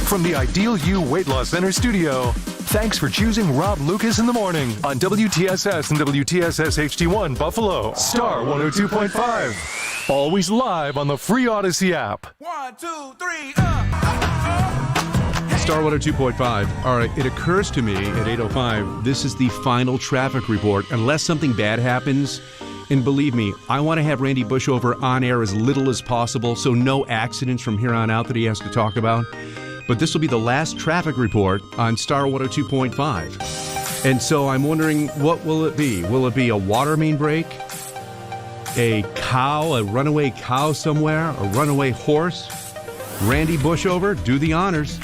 From the Ideal You Weight Loss Center studio, thanks for choosing Rob Lucas in the morning on WTSS and WTSS HD1 Buffalo, Star 102.5. Always live on the free Odyssey app. 1, 2, 3, Star 102.5. All right, it occurs to me at 8:05, this is the final traffic report. Unless something bad happens, and believe me, I want to have Randy Bushover on air as little as possible, so no accidents from here on out that he has to talk about. But this will be the last traffic report on Star 102.5. And so I'm wondering, what will it be? Will it be a water main break? A cow, a runaway cow somewhere? A runaway horse? Randy Bushover, do the honors.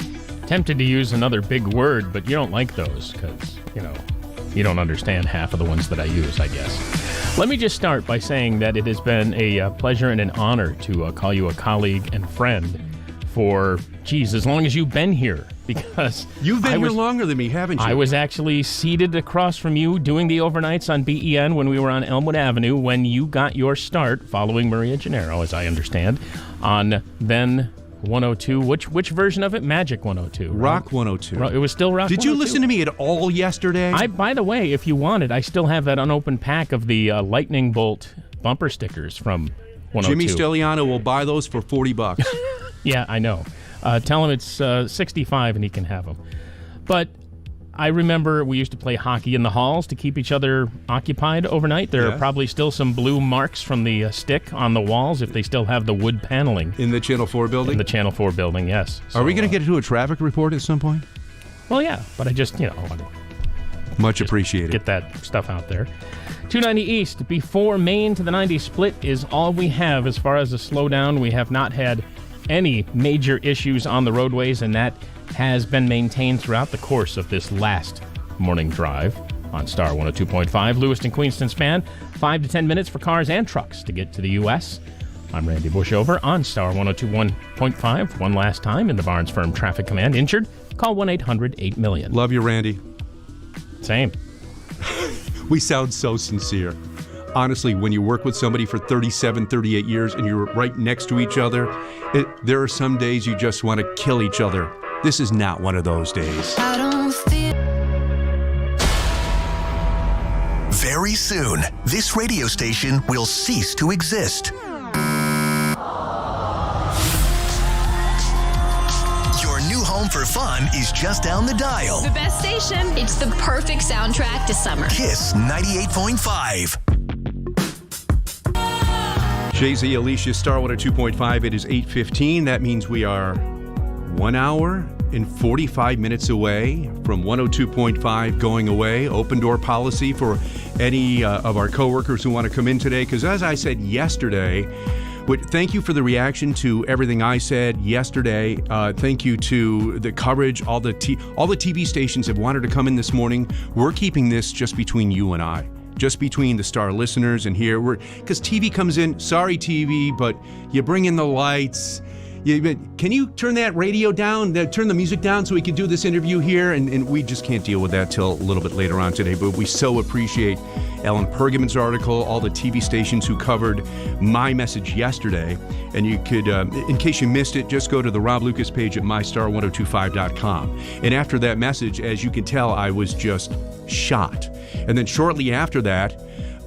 Tempted to use another big word, but you don't like those because, you don't understand half of the ones that I use, I guess. Let me just start by saying that it has been a pleasure and an honor to call you a colleague and friend for, as long as you've been here. Because you've been here longer than me, haven't you? I was actually seated across from you doing the overnights on BEN when we were on Elmwood Avenue when you got your start following Maria Gennaro, as I understand, on then 102. Which version of it? Magic 102. Right? Rock 102. It was still Rock 102. Did you listen to me at all yesterday? By the way, if you wanted, I still have that unopened pack of the lightning bolt bumper stickers from 102. Jimmy Stelliano will buy those for $40. Yeah, I know. Tell him it's 65 and he can have them. But I remember we used to play hockey in the halls to keep each other occupied overnight. There are probably still some blue marks from the stick on the walls if they still have the wood paneling. In the Channel 4 building? In the Channel 4 building, yes. Are we going to get into a traffic report at some point? Well, yeah, but I just, want to much appreciated. Get that stuff out there. 290 East, before Main to the 90 split is all we have as far as a slowdown. We have not had any major issues on the roadways, and that has been maintained throughout the course of this last morning drive on Star 102.5. Lewiston, Queenston span, 5 to 10 minutes for cars and trucks to get to the U.S. I'm Randy Bushover on Star 102.5. One last time in the Barnes Firm Traffic Command. Injured? Call 1-800-8-million. Love you, Randy. Same. We sound so sincere. Honestly, when you work with somebody for 37, 38 years and you're right next to each other, there are some days you just want to kill each other. This is not one of those days. I don't feel... Very soon, this radio station will cease to exist. Your new home for fun is just down the dial. The best station. It's the perfect soundtrack to summer. Kiss 98.5. Jay-Z, Alicia, Star 102.5. It is 8:15. That means we are 1 hour and 45 minutes away from 102.5 going away. Open door policy for any of our coworkers who want to come in today. Because as I said yesterday, thank you for the reaction to everything I said yesterday. Thank you to the coverage. All the TV stations have wanted to come in this morning. We're keeping this just between you and I. Just between the Star listeners and here. Because TV comes in, sorry TV, but you bring in the lights. Can you turn that radio down, turn the music down so we can do this interview here? And we just can't deal with that till a little bit later on today. But we so appreciate Ellen Pergament's article, all the TV stations who covered my message yesterday. And you could, in case you missed it, just go to the Rob Lucas page at mystar1025.com. And after that message, as you can tell, I was just shot. And then shortly after that,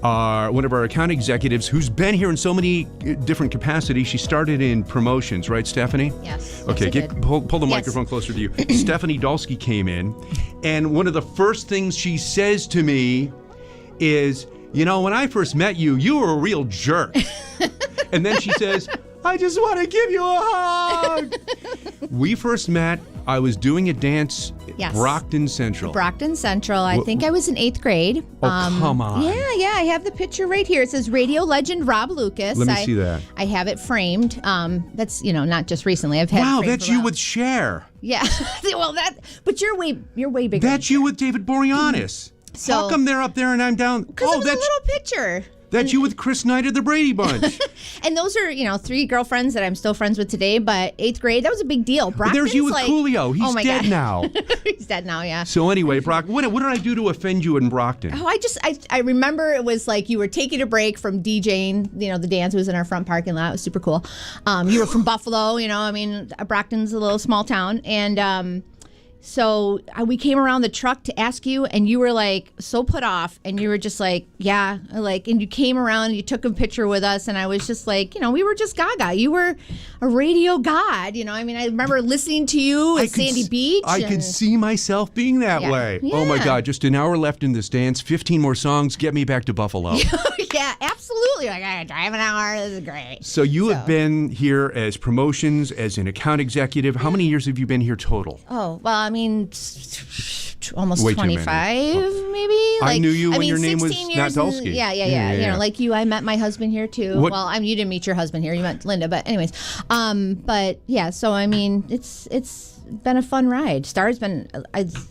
one of our account executives who's been here in so many different capacities. She started in promotions, right, Stephanie? Yes. Okay, pull the microphone closer to you. Stephanie Dulski came in, and one of the first things she says to me is, when I first met you, you were a real jerk. And then she says, I just want to give you a hug. We first met, I was doing a dance at Brockton Central. Brockton Central. I think I was in 8th grade. Oh, come on. Yeah, I have the picture right here. It says radio legend Rob Lucas. Let me see that. I have it framed. That's, not just recently. I've had Wow, that's you with Cher. Yeah. But you're way bigger. That's you with David Boreanaz. So, how come they're up there and I'm down? Because it was a little picture. That's you with Chris Knight of the Brady Bunch. And those are, 3 girlfriends that I'm still friends with today, but 8th grade, that was a big deal. There's you with Coolio. He's dead now. He's dead now, yeah. So anyway, Brock, what did I do to offend you in Brockton? Oh, I remember it was like you were taking a break from DJing, the dance was in our front parking lot. It was super cool. You were from Buffalo, Brockton's a little small town. And so we came around the truck to ask you, and you were like so put off, and you were just like, yeah, and you came around and you took a picture with us, and I was just like, we were just gaga. You were a radio god, I remember listening to you at Sandy Beach. I could see myself being that way. Yeah. Oh my God, just an hour left in this dance, 15 more songs, get me back to Buffalo. Yeah, absolutely. Like, I drive an hour, this is great. So you have been here as promotions, as an account executive. How many years have you been here total? Oh, well, almost Way too 25, maybe. I knew you when your name was 16 not years Dulski. Yeah. Like you, I met my husband here too. What? Well, you didn't meet your husband here. You met Linda, but anyways. But yeah, so it's been a fun ride. Star's been,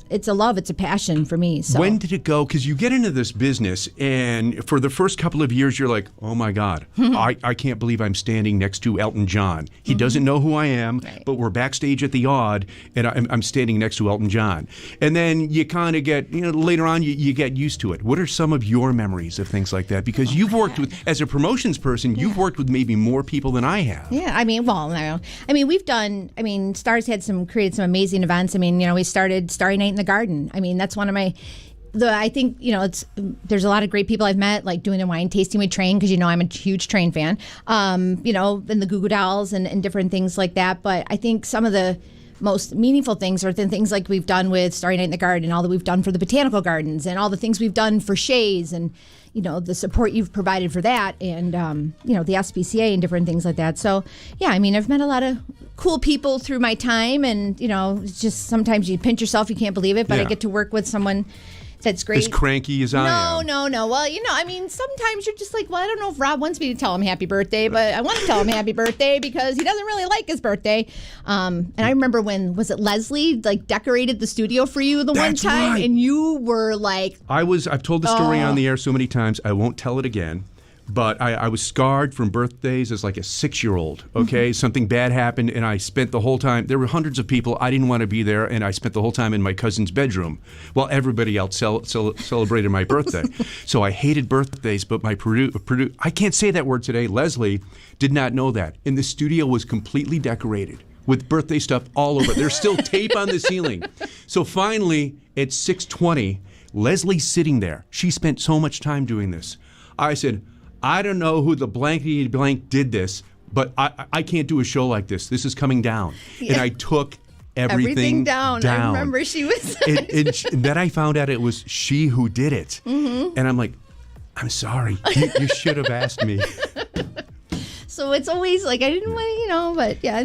it's a love, it's a passion for me. So. When did it go? Because you get into this business, and for the first couple of years, you're like, oh my God, I can't believe I'm standing next to Elton John. He doesn't know who I am, but we're backstage at the Odd, and I'm standing next to Elton John. And then you kind of get, later on, you get used to it. What are some of your memories of things like that? Because you've worked with, as a promotions person, you've worked with maybe more people than I have. Yeah, we've done, Star's had created some amazing events. We started Starry Night in the Garden. That's one of my, I think, there's a lot of great people I've met, like doing the wine tasting with Train, because I'm a huge Train fan, and the Goo Goo Dolls and different things like that. But I think some of the most meaningful things are the things like we've done with Starry Night in the Garden, all that we've done for the botanical gardens, and all the things we've done for Shays, and the support you've provided for that, and the SPCA and different things like that. So yeah, I've met a lot of cool people through my time, and it's just sometimes you pinch yourself, you can't believe it, but I get to work with someone that's great. As cranky as I am. No. Well, sometimes you're just like, well, I don't know if Rob wants me to tell him happy birthday, but I want to tell him happy birthday because he doesn't really like his birthday. And I remember when, was it Leslie, decorated the studio for you one time? Right. And you were like... I've told the story on the air so many times, I won't tell it again. But I was scarred from birthdays as like a 6-year-old, okay? Something bad happened, and I spent the whole time, there were hundreds of people, I didn't want to be there, and I spent the whole time in my cousin's bedroom while everybody else celebrated my birthday. So I hated birthdays, but my I can't say that word today, Leslie, did not know that. And the studio was completely decorated with birthday stuff all over. There's still tape on the ceiling. So finally, at 6:20, Leslie's sitting there. She spent so much time doing this. I said, I don't know who the blankety blank did this, but I can't do a show like this. This is coming down. Yeah. And I took everything down. I remember she was... and then I found out it was she who did it. Mm-hmm. And I'm like, I'm sorry. You should have asked me. So it's always like, I didn't want to, but yeah,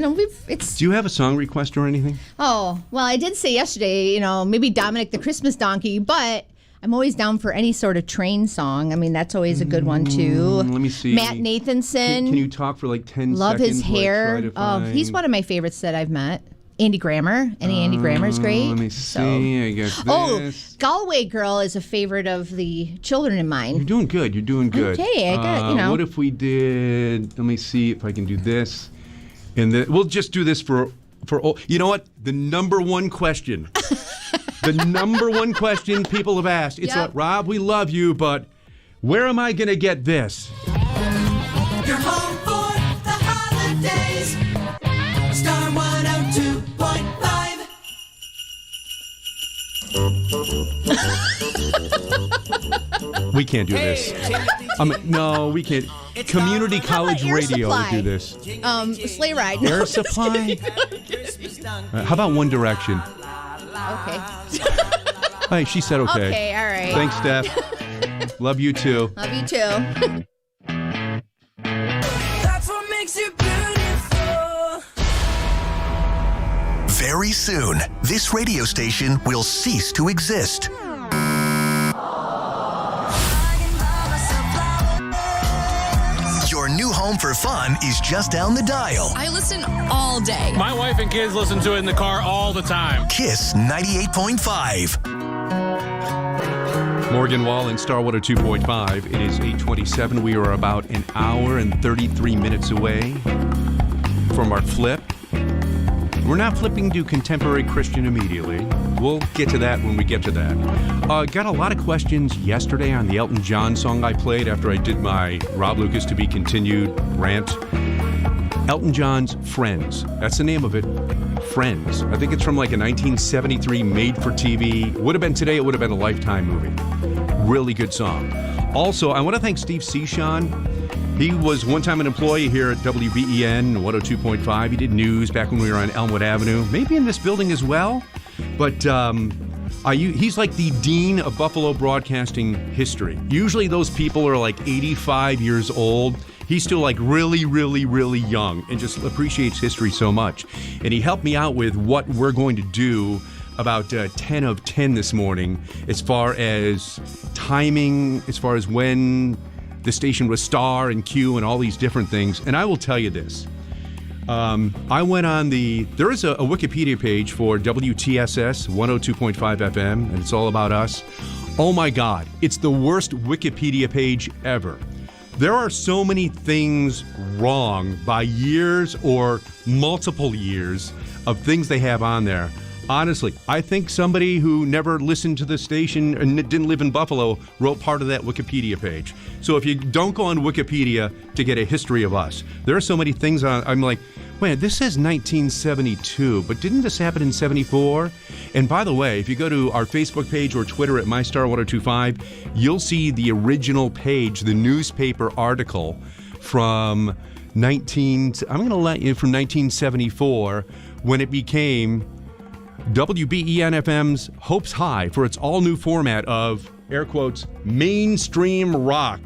it's... Do you have a song request or anything? Oh, well, I did say yesterday, maybe Dominic the Christmas Donkey, but... I'm always down for any sort of Train song. That's always a good one, too. Let me see. Matt Nathanson. Can you talk for like 10 Love seconds? His hair. He's one of my favorites that I've met. Andy Grammer. Andy Grammer's great. Let me see. I guess this. Oh, Galway Girl is a favorite of the children in mine. You're doing good. Okay, I got, What if we did, let me see if I can do this. And we'll just do this for you know what? The number one question. The number one question people have asked. It's like, Rob, we love you, but where am I going to get this? You're home for the holidays. Star 102.5. We can't do this. No, we can't. Community college radio would do this. Sleigh Ride. Air Supply. How about One Direction? Okay. Hey, she said okay. Okay, all right. Thanks, Steph. Love you too. Love you too. That's what makes you beautiful. Very soon, this radio station will cease to exist. Your new home for fun is just down the dial. I listen all day. My wife and kids listen to it in the car all the time. Kiss 98.5. Morgan Wall and Star 102.5. It is 8:27. We are about an hour and 33 minutes away from our flip. We're not flipping to contemporary Christian immediately. We'll get to that when we get to that. Got a lot of questions yesterday on the Elton John song I played after I did my Rob Lucas to be continued rant. Elton John's Friends. That's the name of it. Friends. I think it's from like a 1973 made-for-TV. Would have been today, it would have been a Lifetime movie. Really good song. Also, I want to thank Steve Sean. He was one time an employee here at WBEN 102.5. He did news back when we were on Elmwood Avenue. Maybe in this building as well. But he's like the dean of Buffalo broadcasting history. Usually those people are like 85 years old. He's still like really, really, really young and just appreciates history so much. And he helped me out with what we're going to do about 10 of 10 this morning as far as timing, as far as when the station was star and Q and all these different things. And I will tell you this. I went on there is a Wikipedia page for WTSS 102.5 FM, and it's all about us. Oh my God, it's the worst Wikipedia page ever. There are so many things wrong by years or multiple years of things they have on there. Honestly, I think somebody who never listened to the station and didn't live in Buffalo wrote part of that Wikipedia page. So if you don't go on Wikipedia to get a history of us, there are so many things on. I'm like, wait, this says 1972, but didn't this happen in 74? And by the way, if you go to our Facebook page or Twitter at MyStar1025, you'll see the original page, the newspaper article from 1974 when it became WBEN FM's Hopes High for its all-new format of, air quotes, mainstream rock.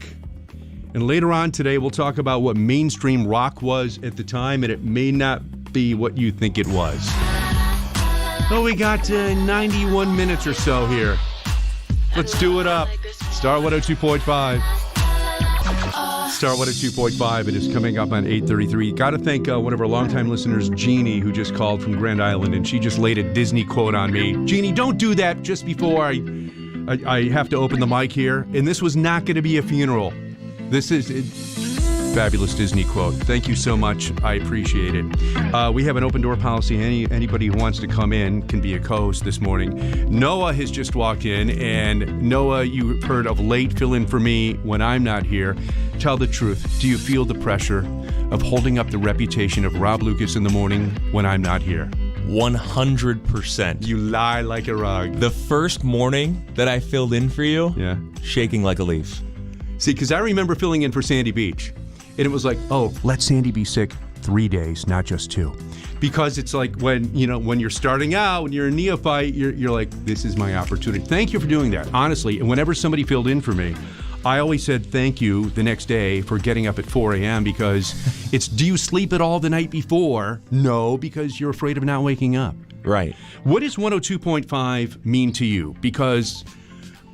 And later on today, we'll talk about what mainstream rock was at the time, and it may not be what you think it was. So we got 91 minutes or so here. Let's do it up. Star 102.5. Star 102.5. It is coming up on 8:33. Got to thank one of our longtime listeners, Jeannie, who just called from Grand Island, and she just laid a Disney quote on me. Jeannie, don't do that just before I have to open the mic here. And this was not going to be a funeral. This is fabulous Disney quote. Thank you so much. I appreciate it. We have an open door policy. Anybody who wants to come in can be a co-host this morning. Noah has just walked in, and Noah, you heard of late fill in for me when I'm not here. Tell the truth. Do you feel the pressure of holding up the reputation of Rob Lucas in the morning when I'm not here? 100%. You lie like a rug. The first morning that I filled in for you, Yeah. shaking like a leaf. See, because I remember filling in for Sandy Beach, and it was like, oh, let Sandy be sick 3 days, not just 2. Because it's like when you're starting out, when you're a neophyte, you're like, this is my opportunity. Thank you for doing that, honestly. And whenever somebody filled in for me, I always said thank you the next day for getting up at 4 a.m. because it's, do you sleep at all the night before? No, because you're afraid of not waking up. Right. What does 102.5 mean to you? Because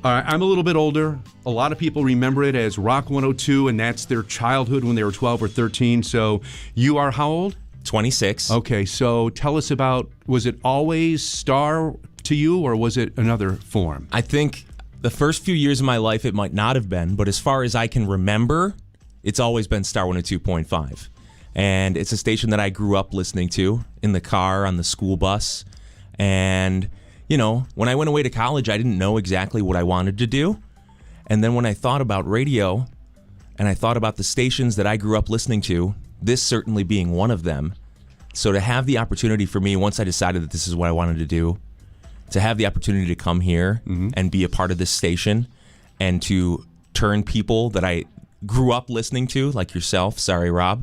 I'm a little bit older. A lot of people remember it as Rock 102, and that's their childhood when they were 12 or 13. So you are how old? 26. Okay, so tell us about, was it always Star to you, or was it another form? I think the first few years of my life, it might not have been, but as far as I can remember, it's always been Star 102.5. And it's a station that I grew up listening to in the car, on the school bus. And, when I went away to college, I didn't know exactly what I wanted to do. And then when I thought about radio, and I thought about the stations that I grew up listening to, this certainly being one of them. So to have the opportunity for me, once I decided that this is what I wanted to do, to have the opportunity to come here and be a part of this station and to turn people that I grew up listening to, like yourself, sorry, Rob,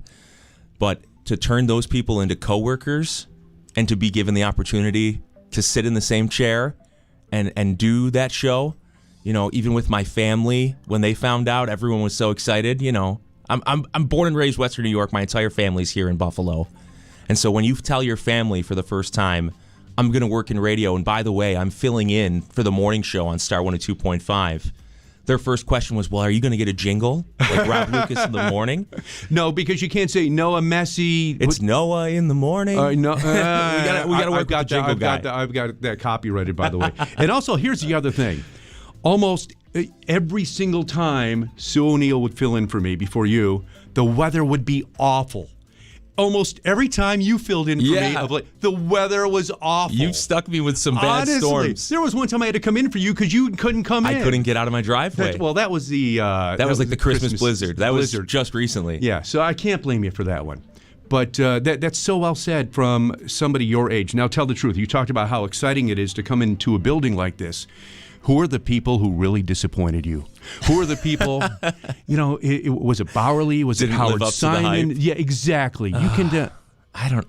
but to turn those people into coworkers and to be given the opportunity to sit in the same chair and do that show, even with my family, when they found out, everyone was so excited. I'm born and raised Western New York. My entire family's here in Buffalo. And so when you tell your family for the first time, I'm going to work in radio, and by the way, I'm filling in for the morning show on Star 102.5. Their first question was, well, are you going to get a jingle like Rob Lucas in the morning? No, because you can't say Noah Messi. It's Noah in the morning. No, we gotta work with the jingle guy. I've got that copyrighted, by the way. And also, here's the other thing. Almost every single time Sue O'Neill would fill in for me before you, the weather would be awful. Almost every time you filled in for me, of like, the weather was awful. You've stuck me with some bad Honestly, storms. there was one time I had to come in for you because you couldn't come in. I couldn't get out of my driveway. That was the... that was like the Christmas blizzard. That was just recently. Yeah, so I can't blame you for that one. But that's so well said from somebody your age. Now, tell the truth. You talked about how exciting it is to come into a building like this. Who are the people who really disappointed you? Who are the people, was it Bowerly? Was it Howard Simon? Yeah, exactly. You can...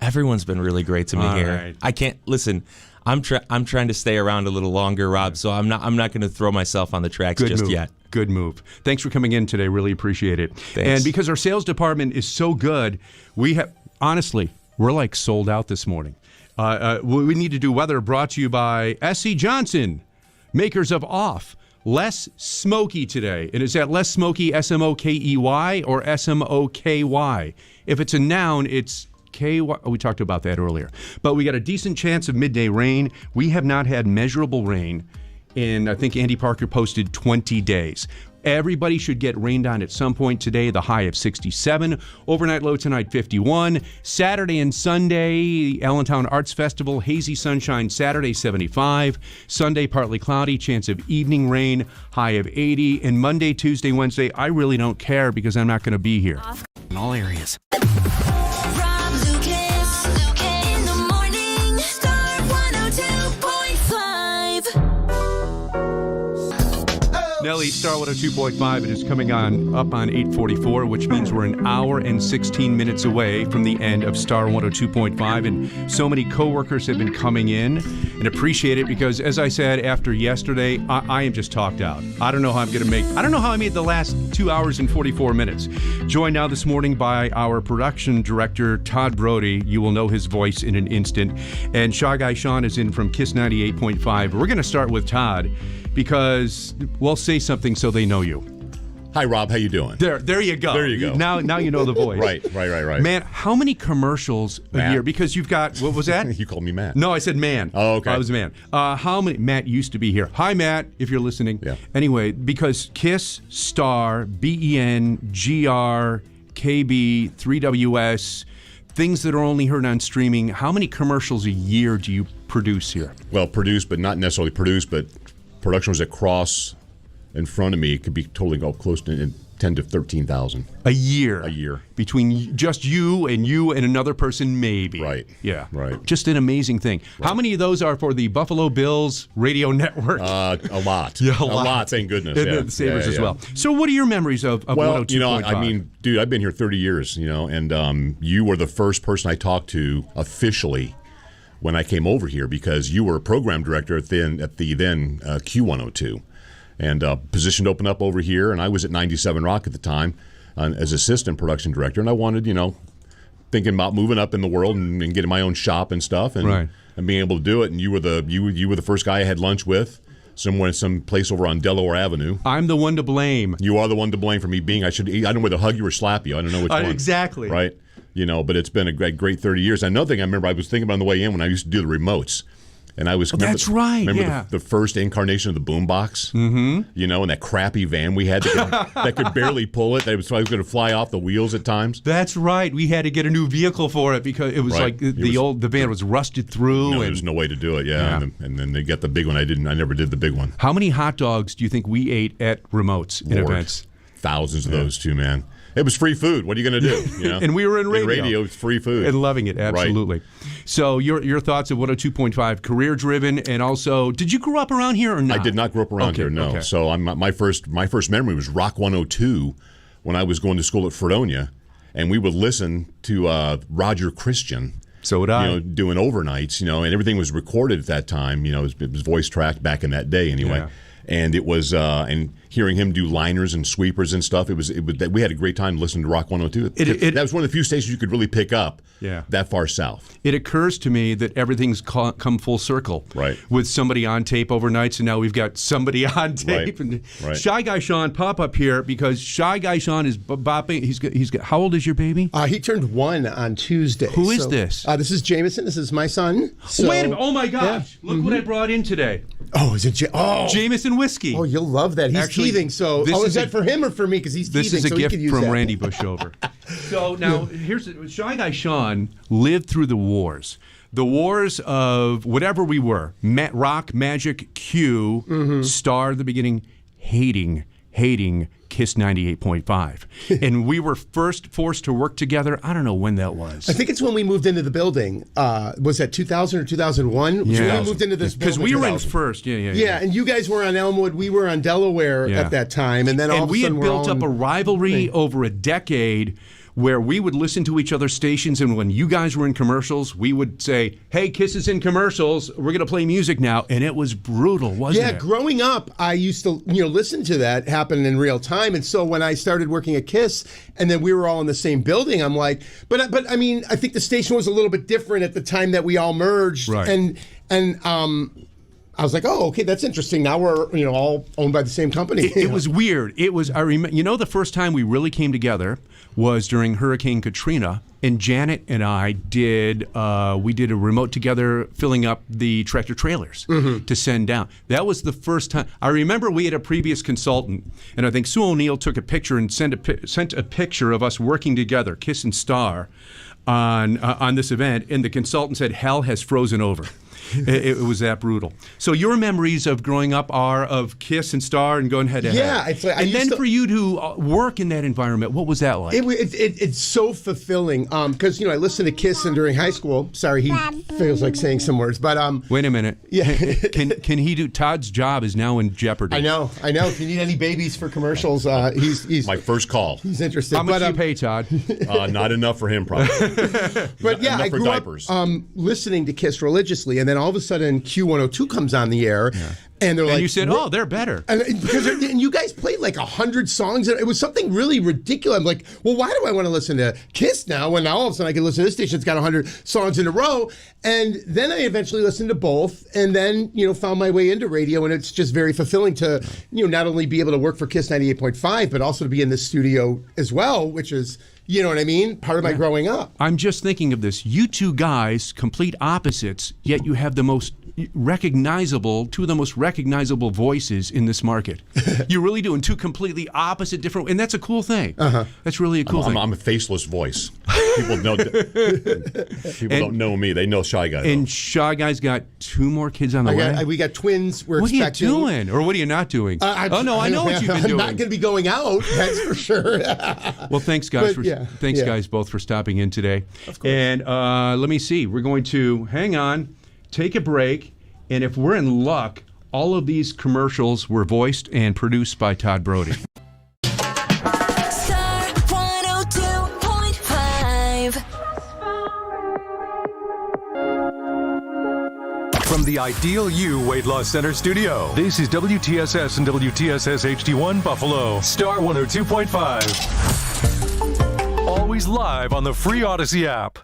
everyone's been really great to me here. Right. I can't... Listen, I'm trying to stay around a little longer, Rob, so I'm not going to throw myself on the tracks yet. Good move. Thanks for coming in today. Really appreciate it. Thanks. And because our sales department is so good, honestly, we're like sold out this morning. We need to do weather brought to you by S.C. Johnson, makers of Off. Less smoky today. And is that less smoky S-M-O-K-E-Y or S-M-O-K-Y? If it's a noun, it's K-Y. We talked about that earlier. But we got a decent chance of midday rain. We have not had measurable rain in, I think Andy Parker posted 20 days. Everybody should get rained on at some point today. The high of 67. Overnight low tonight 51. Saturday and Sunday, Allentown Arts Festival, hazy sunshine Saturday 75. Sunday partly cloudy, chance of evening rain, high of 80. And Monday, Tuesday, Wednesday, I really don't care because I'm not going to be here. In all areas. Rob Lucas, in the morning, Star 102.5. Nelly, Star 102.5, it is coming up on 8:44, which means we're an hour and 16 minutes away from the end of Star 102.5, and so many coworkers have been coming in and appreciate it because, as I said after yesterday, I am just talked out. I don't know how I made the last 2 hours and 44 minutes. Joined now this morning by our production director, Todd Brody. You will know his voice in an instant. And Shy Guy Sean is in from Kiss 98.5. We're going to start with Todd because, well, say something so they know you. Hi, Rob. How you doing? There you go. There you go. Now you know the voice. Right. Man, how many commercials a year? Because you've got, what was that? You called me Matt. No, I said man. Oh, okay. I was a man. How many? Matt used to be here. Hi, Matt, if you're listening. Yeah. Anyway, because Kiss, Star, BEN, GR, KB, 3WS, things that are only heard on streaming, how many commercials a year do you produce here? Well, produce, but not necessarily produce, but production was across in front of me. It could be totally go close to 10 to 13,000 a year. A year Between just you and another person, maybe. Right. Yeah. Right. Just an amazing thing. Right. How many of those are for the Buffalo Bills radio network? A lot. Yeah, a lot. Thank goodness. And the Sabres as well. So, what are your memories of 102.5? I mean, dude, I've been here 30 years. And you were the first person I talked to officially when I came over here because you were a program director at the then Q102. And position opened up over here, and I was at 97 Rock at the time as assistant production director, and I wanted, thinking about moving up in the world and getting my own shop and stuff, and being able to do it. And you were the first guy I had lunch with, some place over on Delaware Avenue. I'm the one to blame. You are the one to blame for me being. I don't know whether to hug you or slap you. I don't know which one. Exactly. Right. But it's been a great 30 years. Another thing I remember, I was thinking about on the way in when I used to do the remotes. And I was. That's right. Remember the first incarnation of the boombox? Mm-hmm. And that crappy van we had that could barely pull it. I was going to fly off the wheels at times. That's right. We had to get a new vehicle for it because it was the van was rusted through. No, there's no way to do it. Yeah. And then they got the big one. I never did the big one. How many hot dogs do you think we ate at remotes in events? Thousands of those too, man. It was free food. What are you going to do? And we were in radio. Radio, it's free food. And loving it, absolutely. Right. So your thoughts of 102.5, career-driven, and also, did you grow up around here or not? I did not grow up around here, no. Okay. So my first memory was Rock 102 when I was going to school at Fredonia, and we would listen to Roger Christian. So would I. Doing overnights, and everything was recorded at that time. It was voice tracked back in that day anyway. Yeah. And it was, and hearing him do liners and sweepers and stuff, we had a great time listening to Rock 102. That was one of the few stations you could really pick up that far south. It occurs to me that everything's come full circle. Right. With somebody on tape overnights, and now we've got somebody on tape. Right. And Shy Guy Sean, pop up here because Shy Guy Sean is bopping. He's got. How old is your baby? He turned 1 on Tuesday. Who is this? This is Jameson. This is my son. Wait a minute. Oh, my gosh. Yeah. Look what I brought in today. Oh, is it? Jameson whiskey. Oh, you'll love that. He's Actually, teething. So, is that for him or for me? Because he's teething. This is a so he gift could use from that. Randy Bushover. So now, Shy Guy Sean lived through the wars. The wars of whatever we were, rock, magic, Q, Star at the beginning, hating Kiss 98.5. And we were first forced to work together. I don't know when that was. I think it's when we moved into the building. Was that 2000 or 2001? Yeah. When we moved into this building. Because we were in first. Yeah, and you guys were on Elmwood. We were on Delaware at that time. And then all of a we sudden had built up a rivalry over a decade where we would listen to each other's stations, and when you guys were in commercials, we would say, hey, Kiss is in commercials, we're going to play music now, and it was brutal, wasn't it? Yeah, growing up, I used to listen to that happen in real time, and so when I started working at Kiss, and then we were all in the same building, I'm like, but I mean, I think the station was a little bit different at the time that we all merged, right. and I was like, oh, okay, that's interesting. Now we're all owned by the same company. It was weird. It was. I remember. The first time we really came together was during Hurricane Katrina, and Janet and I did. We did a remote together, filling up the tractor trailers to send down. That was the first time. I remember we had a previous consultant, and I think Sue O'Neill took a picture and sent a picture of us working together, Kiss and Star, on this event, and the consultant said, "Hell has frozen over." It was that brutal. So your memories of growing up are of Kiss and Star and going head to head. Yeah, it's like, and then for you to work in that environment, what was that like? It's so fulfilling because I listened to Kiss and during high school. Sorry, he feels like saying some words, but wait a minute. Yeah, can he do? Todd's job is now in jeopardy. I know. If you need any babies for commercials, he's my first call. He's interested. How much do you pay, Todd? Not enough for him, probably. But yeah, I grew diapers. up listening to Kiss religiously, and then all of a sudden Q102 comes on the air, and they're like, and you said, "Oh, they're better." And you guys played like 100 songs, and it was something really ridiculous. I'm like, well, why do I want to listen to Kiss now when now all of a sudden I can listen to this station that's got 100 songs in a row? And then I eventually listened to both, and then found my way into radio, and it's just very fulfilling to not only be able to work for Kiss 98.5, but also to be in this studio as well, which is. You know what I mean? Part of my growing up. I'm just thinking of this. You two guys, complete opposites, yet you have the most recognizable, two of the most recognizable voices in this market. You really do, in two completely opposite, different, and that's a cool thing. That's really a cool thing. I'm a faceless voice. People don't know me. They know Shy Guy. And Shy Guy's got two more kids on the way. We got twins. What are you doing? Or what are you not doing? I know what you've been doing. I'm not going to be going out, that's for sure. Well, thanks, guys. Guys, both for stopping in today. Of course. And let me see. We're going to hang on, take a break, and if we're in luck, all of these commercials were voiced and produced by Todd Brody. Star 102.5. From the Ideal You Weight Loss Center studio, this is WTSS and WTSS HD1 Buffalo, Star 102.5. Always live on the free Odyssey app.